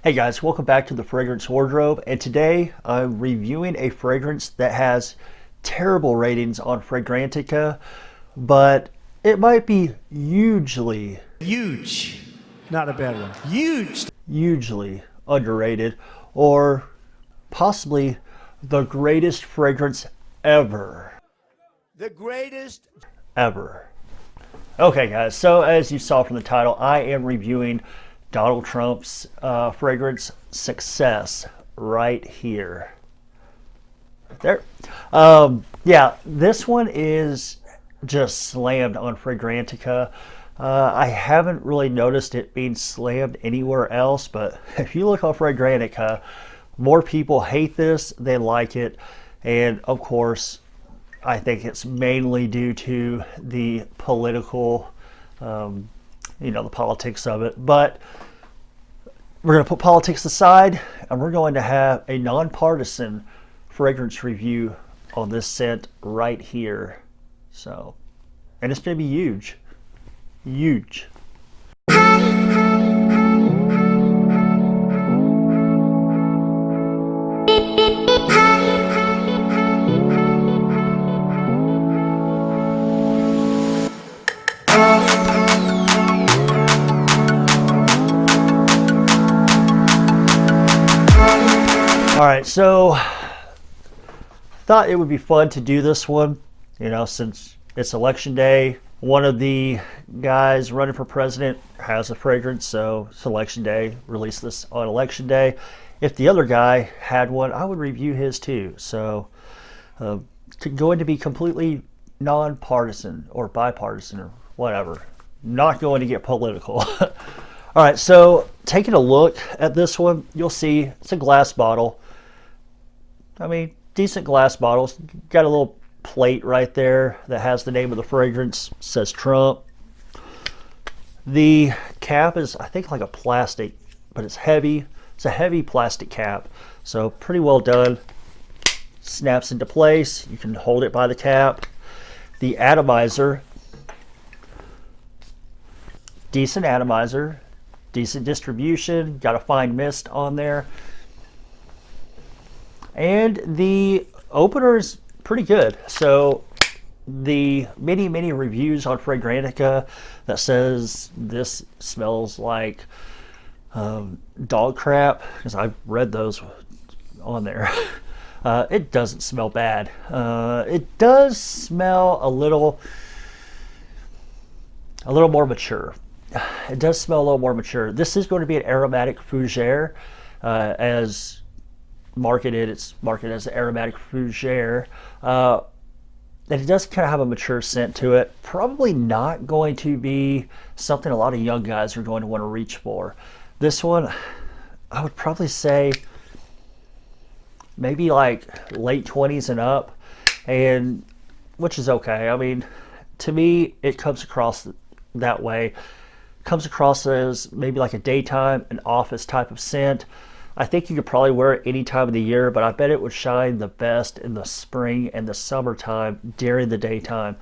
Hey guys, welcome back to the Fragrance Wardrobe, and today I'm reviewing a fragrance that has terrible ratings on Fragrantica, but it might be Huge. Not a bad one. Huge. hugely underrated, or possibly the greatest fragrance ever. The greatest. Ever. Okay guys, so as you saw from the title, I am reviewing Donald Trump's fragrance Success right here. Right there. Yeah, this one is just slammed on Fragrantica. I haven't really noticed it being slammed anywhere else, but if you look on Fragrantica, more people hate this than like it. And of course, I think it's mainly due to the political, the politics of it. But we're going to put politics aside, and we're going to have a nonpartisan fragrance review on this scent right here. So, and it's going to be huge. Huge. All right, so thought it would be fun to do this one, since it's election day. One of the guys running for president has a fragrance, so it's election day, release this on election day. If the other guy had one, I would review his too. So going to be completely nonpartisan or bipartisan or whatever. Not going to get political. All right, so taking a look at this one, you'll see it's a glass bottle. I mean, decent glass bottles. Got a little plate right there that has the name of the fragrance, says Trump. The cap is, I think, like a plastic, but it's heavy. It's a heavy plastic cap, so pretty well done. Snaps into place. You can hold it by the cap. The atomizer, decent atomizer, decent distribution, got a fine mist on there. And the opener is pretty good. So the many reviews on Fragrantica that says this smells like dog crap, because I've read those on there. It doesn't smell bad. It does smell a little more mature. It does smell a little more mature. This is going to be an aromatic fougere, as marketed. It's marketed as an aromatic fougere. And it does kind of have a mature scent to it. Probably not going to be something a lot of young guys are going to want to reach for. This one, I would probably say maybe like late 20s and up, and which is okay. I mean, to me, it comes across that way. Comes across as maybe like a daytime, an office type of scent. I think you could probably wear it any time of the year, but I bet it would shine the best in the spring and the summertime during the daytime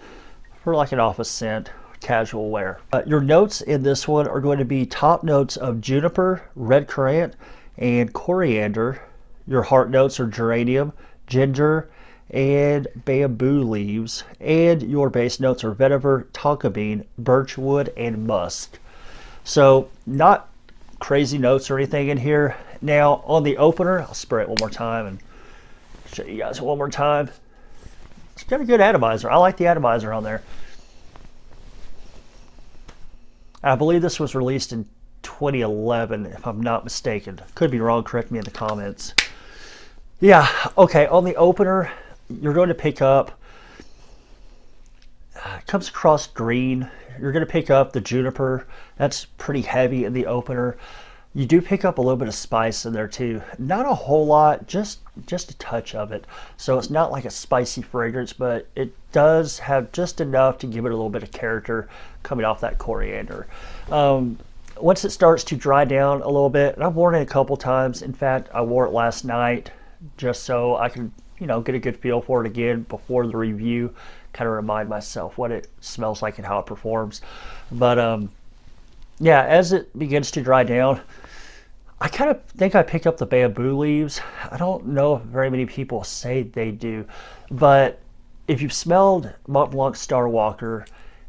for like an office scent, casual wear. Your notes in this one are going to be top notes of juniper, red currant, and coriander. Your heart notes are geranium, ginger, and bamboo leaves. And your base notes are vetiver, tonka bean, birchwood, and musk. So not crazy notes or anything in here. Now on the opener, I'll spray it one more time and show you guys one more time. It's got a good atomizer. I like the atomizer on there. I believe this was released in 2011, if I'm not mistaken. Could be wrong, correct me in the comments. Yeah, okay, on the opener, you're going to pick up, it comes across green. You're going to pick up the juniper. That's pretty heavy in the opener. You do pick up a little bit of spice in there too. Not a whole lot, just a touch of it. So it's not like a spicy fragrance, but it does have just enough to give it a little bit of character coming off that coriander. Once it starts to dry down a little bit, and I've worn it a couple times. In fact, I wore it last night just so I can, get a good feel for it again before the review, kind of remind myself what it smells like and how it performs. But yeah, as it begins to dry down, I kind of think I pick up the bamboo leaves. I don't know if very many people say they do, but if you've smelled Mont Blanc Star Walker,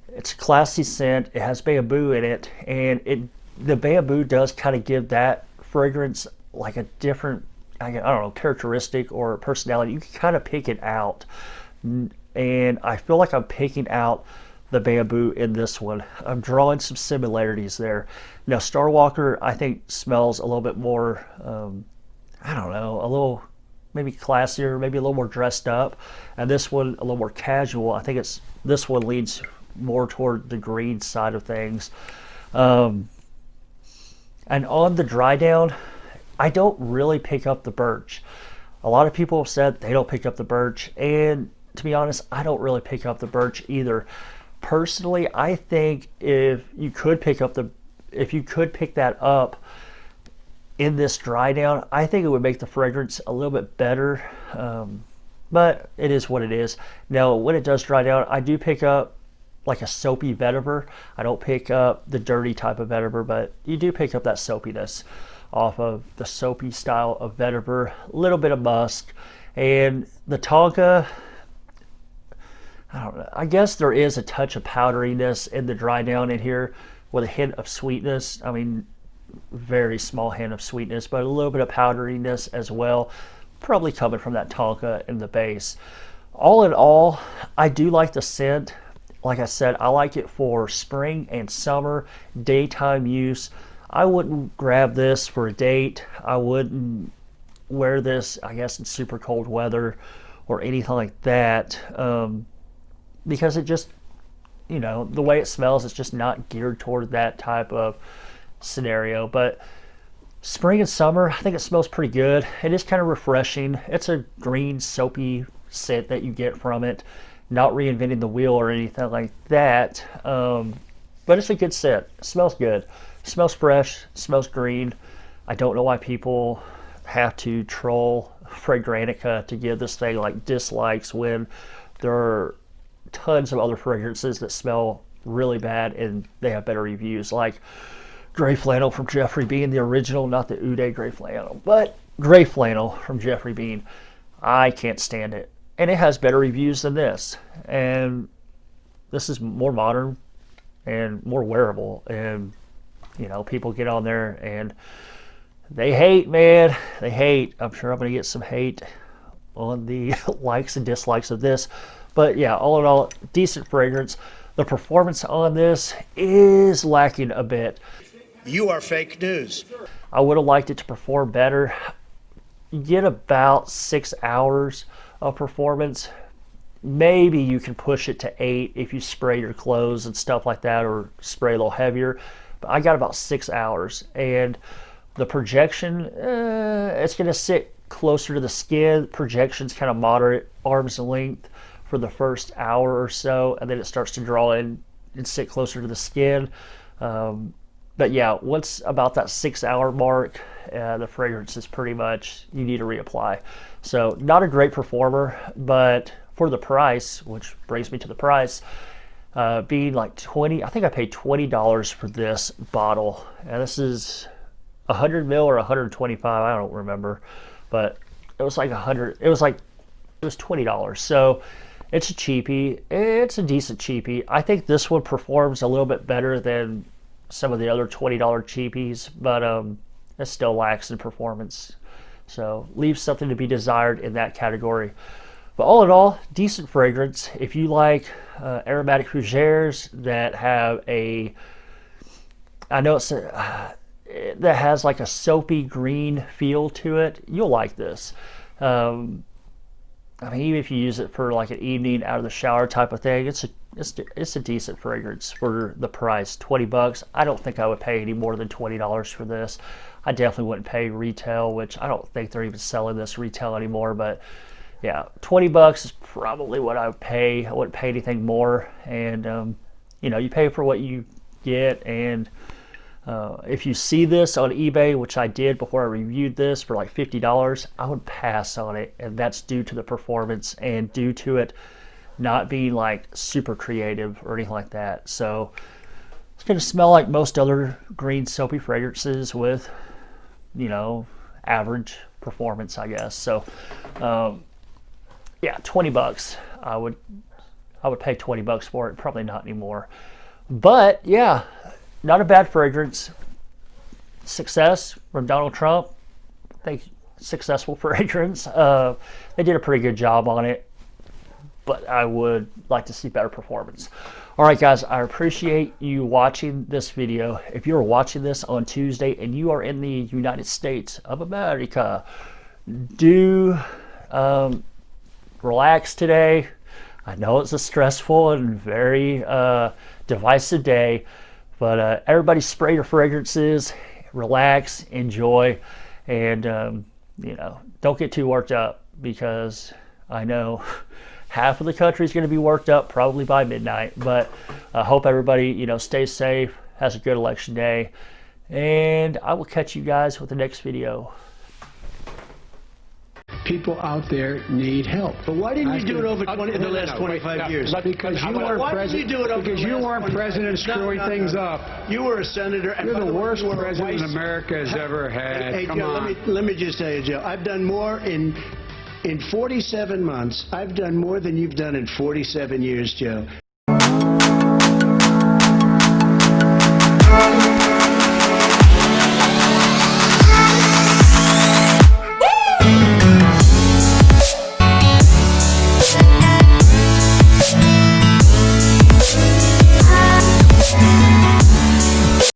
it's a classy scent. It has bamboo in it, and the bamboo does kind of give that fragrance like a different, I don't know, characteristic or personality. You can kind of pick it out, and I feel like I'm picking out the bamboo in this one. I'm drawing some similarities there. Now, Star Walker, I think, smells a little bit more, I don't know, a little maybe classier, maybe a little more dressed up. And this one, a little more casual. I think this one leans more toward the green side of things. And on the dry down, I don't really pick up the birch. A lot of people have said they don't pick up the birch, and to be honest, I don't really pick up the birch either. Personally, I think if you could pick that up in this dry down, I think it would make the fragrance a little bit better. But it is what it is. Now, when it does dry down, I do pick up like a soapy vetiver. I don't pick up the dirty type of vetiver, but you do pick up that soapiness off of the soapy style of vetiver. A little bit of musk. And the tonka, I don't know. I guess there is a touch of powderiness in the dry down in here with a hint of sweetness. I mean, very small hint of sweetness, but a little bit of powderiness as well. Probably coming from that tonka in the base. All in all, I do like the scent. Like I said, I like it for spring and summer, daytime use. I wouldn't grab this for a date. I wouldn't wear this, I guess, in super cold weather or anything like that. Because it just, the way it smells, it's just not geared toward that type of scenario. But spring and summer, I think it smells pretty good. It is kind of refreshing. It's a green, soapy scent that you get from it. Not reinventing the wheel or anything like that. But it's a good scent. It smells good. It smells fresh. It smells green. I don't know why people have to troll Fragrantica to give this thing like dislikes when there are tons of other fragrances that smell really bad and they have better reviews, like Gray Flannel from Jeffrey Bean, the original, not the Ude Gray Flannel, but Gray Flannel from Jeffrey Bean. I can't stand it. And it has better reviews than this. And this is more modern and more wearable. And, people get on there and they hate, man. They hate. I'm sure I'm going to get some hate on the likes and dislikes of this. But yeah, all in all, decent fragrance. The performance on this is lacking a bit. You are fake news. I would have liked it to perform better. You get about 6 hours of performance. Maybe you can push it to 8 if you spray your clothes and stuff like that, or spray a little heavier. But I got about 6 hours. And the projection, it's going to sit closer to the skin. Projection's kind of moderate, arm's length for the first hour or so, and then it starts to draw in and sit closer to the skin. But yeah, once about that 6 hour mark, the fragrance is pretty much, you need to reapply. So not a great performer, but for the price, which brings me to the price, being like I think I paid $20 for this bottle. And this is 100 mil or 125, I don't remember, but it was like it was $20. So it's a cheapie. It's a decent cheapie. I think this one performs a little bit better than some of the other $20 cheapies, but it still lacks in performance. So leaves something to be desired in that category. But all in all, decent fragrance. If you like aromatic fougères that have that has like a soapy green feel to it, you'll like this. I mean, even if you use it for like an evening out of the shower type of thing, it's a decent fragrance for the price. $20. I don't think I would pay any more than $20 for this. I definitely wouldn't pay retail, which I don't think they're even selling this retail anymore. But yeah, $20 is probably what I would pay. I wouldn't pay anything more. And you pay for what you get. And if you see this on eBay, which I did before I reviewed this for like $50, I would pass on it. And that's due to the performance and due to it not being like super creative or anything like that. So it's going to smell like most other green soapy fragrances with average performance, I guess. So, yeah, $20. I would pay $20 for it. Probably not anymore. But yeah, not a bad fragrance. Success from Donald Trump. I think successful fragrance. They did a pretty good job on it, but I would like to see better performance. All right, guys, I appreciate you watching this video. If you're watching this on Tuesday and you are in the United States of America, do relax today. I know it's a stressful and very divisive day, but everybody spray your fragrances, relax, enjoy, and don't get too worked up, because I know half of the country is going to be worked up probably by midnight. But I hope everybody stays safe, has a good election day, and I will catch you guys with the next video. People out there need help. But why didn't you do it over the last 25 years? Because you weren't president. Because you weren't president screwing things up. You were a senator. You're the worst president America has ever had. Hey, Come Joe, on. let me just tell you, Joe, I've done more in 47 months. I've done more than you've done in 47 years, Joe.